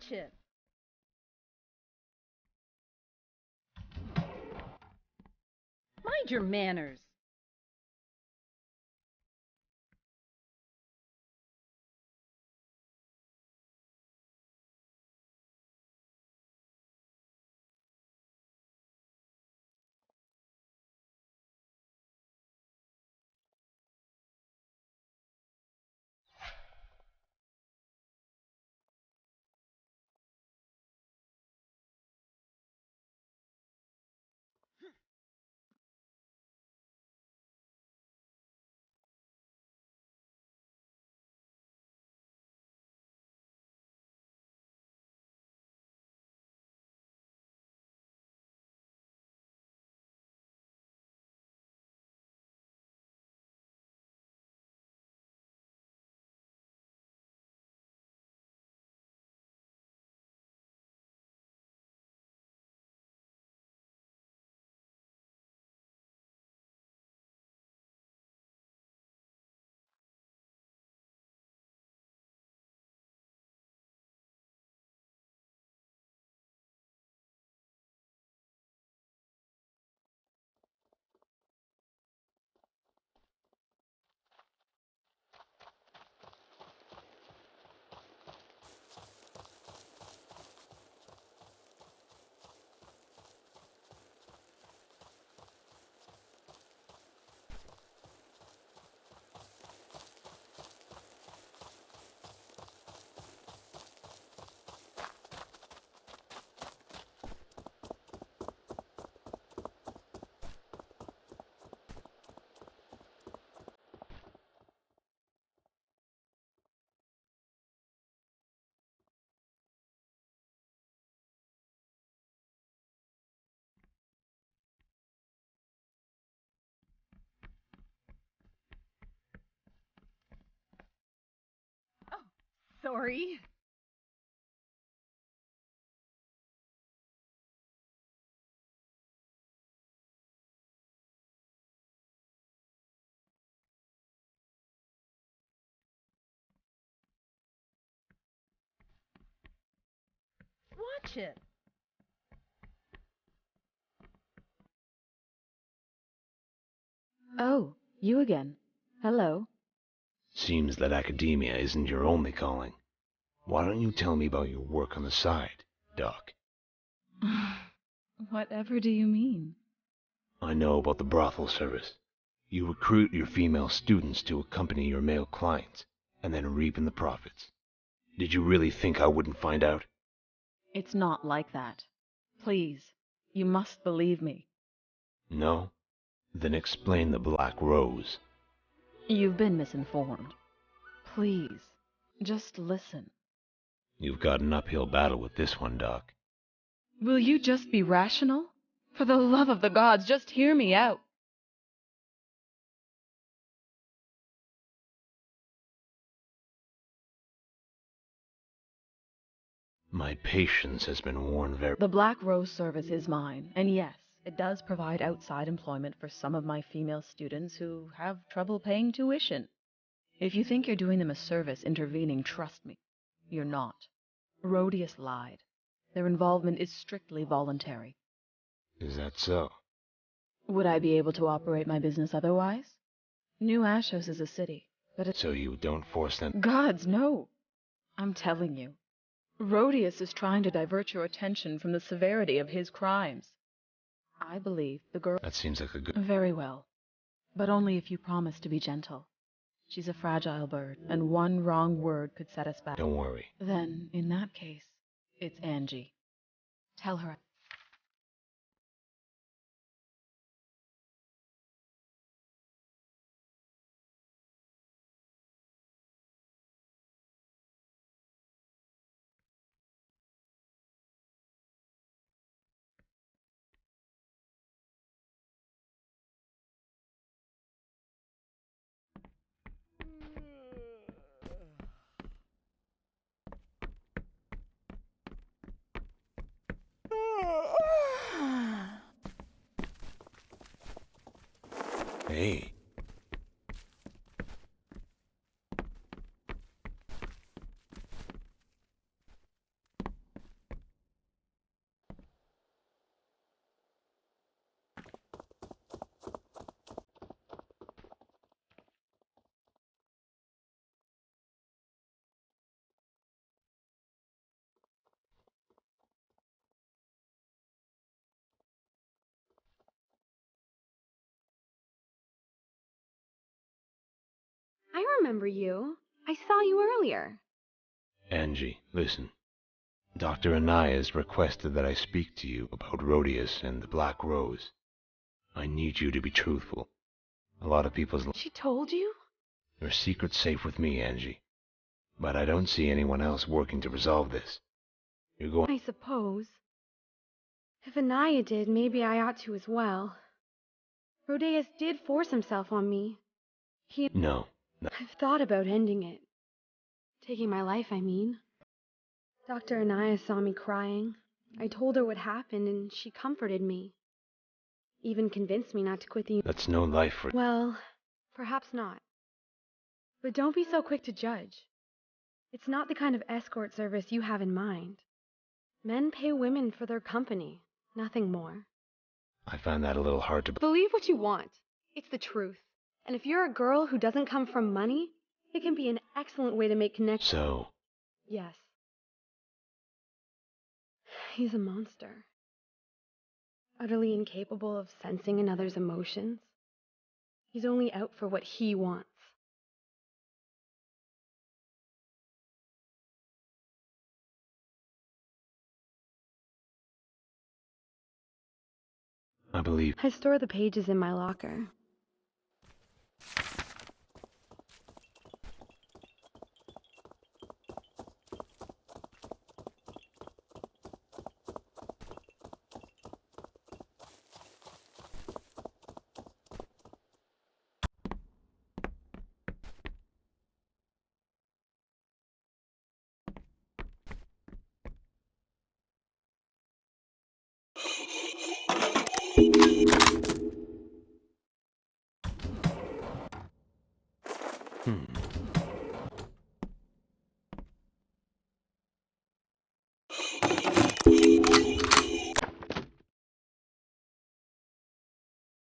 Watch it. Mind your manners. Oh, sorry. Watch it. Oh, you again. Hello. Seems that academia isn't your only calling. Why don't you tell me about your work on the side, Doc? Whatever do you mean? I know about the brothel service. You recruit your female students to accompany your male clients, and then reap in the profits. Did you really think I wouldn't find out? It's not like that. Please, you must believe me. No? Then explain the Black Rose. You've been misinformed. Please, just listen. You've got an uphill battle with this one, Doc. Will you just be rational? For the love of the gods, just hear me out. My patience has been worn very... The Black Rose service is mine, and yes, it does provide outside employment for some of my female students who have trouble paying tuition. If you think you're doing them a service intervening, trust me, you're not. Rhodius lied. Their involvement is strictly voluntary. Is that so? Would I be able to operate my business otherwise? New Ashos is a city, but it's... So you don't force them... Gods, no! I'm telling you. Rhodius is trying to divert your attention from the severity of his crimes. I believe the girl... That seems like a good... Very well. But only if you promise to be gentle. She's a fragile bird, and one wrong word could set us back. Don't worry. Then, in that case, it's Angie. Tell her... I remember you. I saw you earlier. Angie, listen. Dr. Anais requested that I speak to you about Rhodius and the Black Rose. I need you to be truthful. A lot of people's... She told you? Your secret's safe with me, Angie. But I don't see anyone else working to resolve this. You're going... I suppose. If Anaya did, maybe I ought to as well. Rhodeus did force himself on me. No. I've thought about ending it. Taking my life, I mean. Dr. Anaya saw me crying. I told her what happened, and she comforted me. Even convinced me not to quit the... That's no life for... Well, perhaps not. But don't be so quick to judge. It's not the kind of escort service you have in mind. Men pay women for their company, nothing more. I find that a little hard to... Believe what you want. It's the truth. And if you're a girl who doesn't come from money, it can be an excellent way to make connections. So... Yes. He's a monster. Utterly incapable of sensing another's emotions. He's only out for what he wants. I believe... I store the pages in my locker.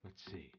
Let's see.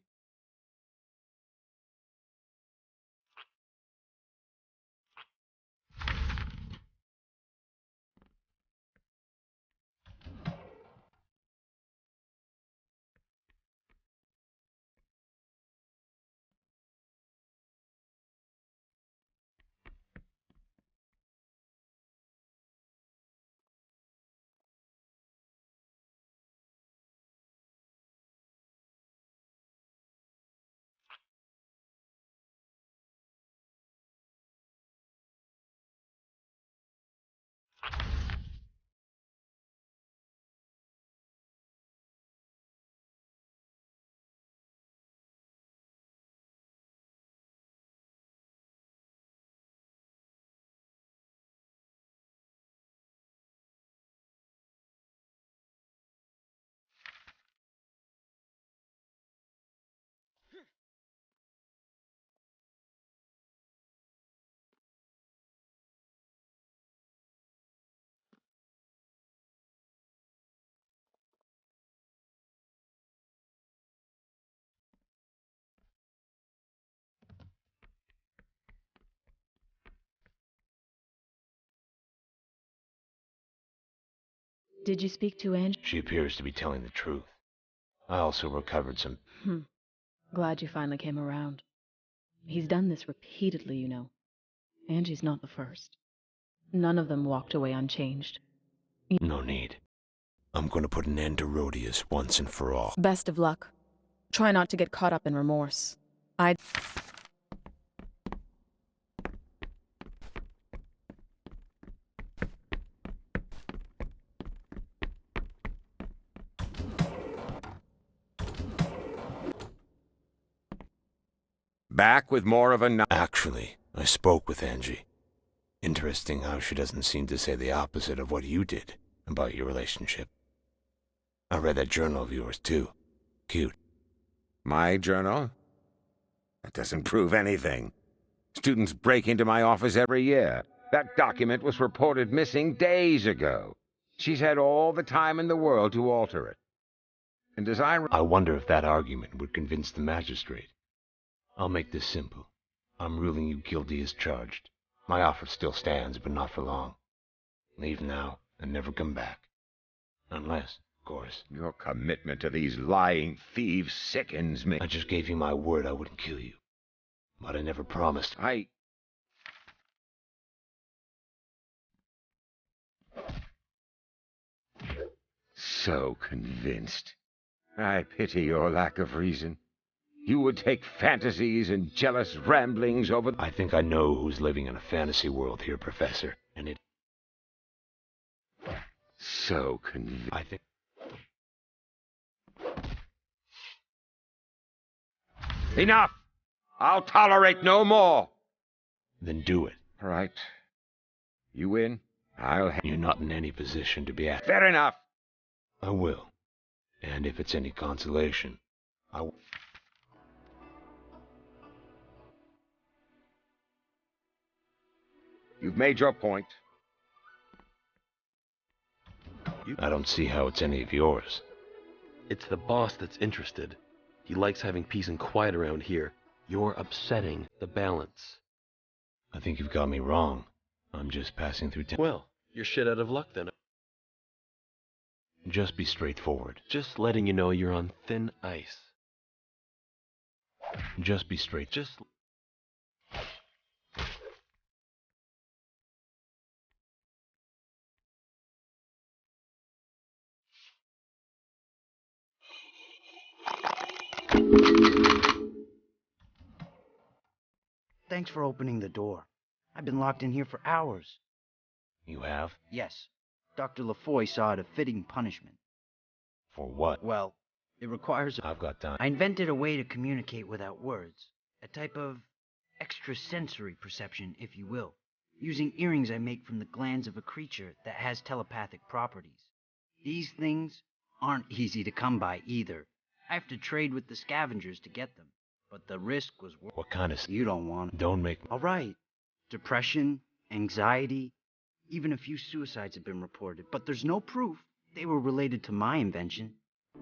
Did you speak to Angie? She appears to be telling the truth. I also recovered some... Glad you finally came around. He's done this repeatedly, you know. Angie's not the first. None of them walked away unchanged. No need. I'm going to put an end to Rhodius once and for all. Best of luck. Try not to get caught up in remorse. Back with more of a... Actually, I spoke with Angie. Interesting how she doesn't seem to say the opposite of what you did about your relationship. I read that journal of yours, too. Cute. My journal? That doesn't prove anything. Students break into my office every year. That document was reported missing days ago. She's had all the time in the world to alter it. And as I wonder if that argument would convince the magistrate. I'll make this simple. I'm ruling you guilty as charged. My offer still stands, but not for long. Leave now and never come back. Unless, of course... Your commitment to these lying thieves sickens me. I just gave you my word I wouldn't kill you. but I never promised. So convinced. I pity your lack of reason. You would take fantasies and jealous ramblings over... I think I know who's living in a fantasy world here, Professor, and it... So convinced. I think... Enough! I'll tolerate no more! Then do it. All right. You win. You're not in any position to be at... Fair enough! I will. And if it's any consolation, You've made your point. I don't see how it's any of yours. It's the boss that's interested. He likes having peace and quiet around here. You're upsetting the balance. I think you've got me wrong. I'm just passing through town. Well, you're shit out of luck then. Just be straightforward. Just letting you know you're on thin ice. Just be straight. Just... Thanks for opening the door. I've been locked in here for hours. You have? Yes, Dr. LaFoy saw it a fitting punishment. For what? Well, it requires... I've got time. I invented a way to communicate without words. A type of extrasensory perception, if you will. Using earrings I make from the glands of a creature that has telepathic properties. These things aren't easy to come by either. I have to trade with the scavengers to get them. But the risk was worth... What kind of... You don't want it. Don't make... All right. Depression, anxiety, even a few suicides have been reported, but there's no proof they were related to my invention.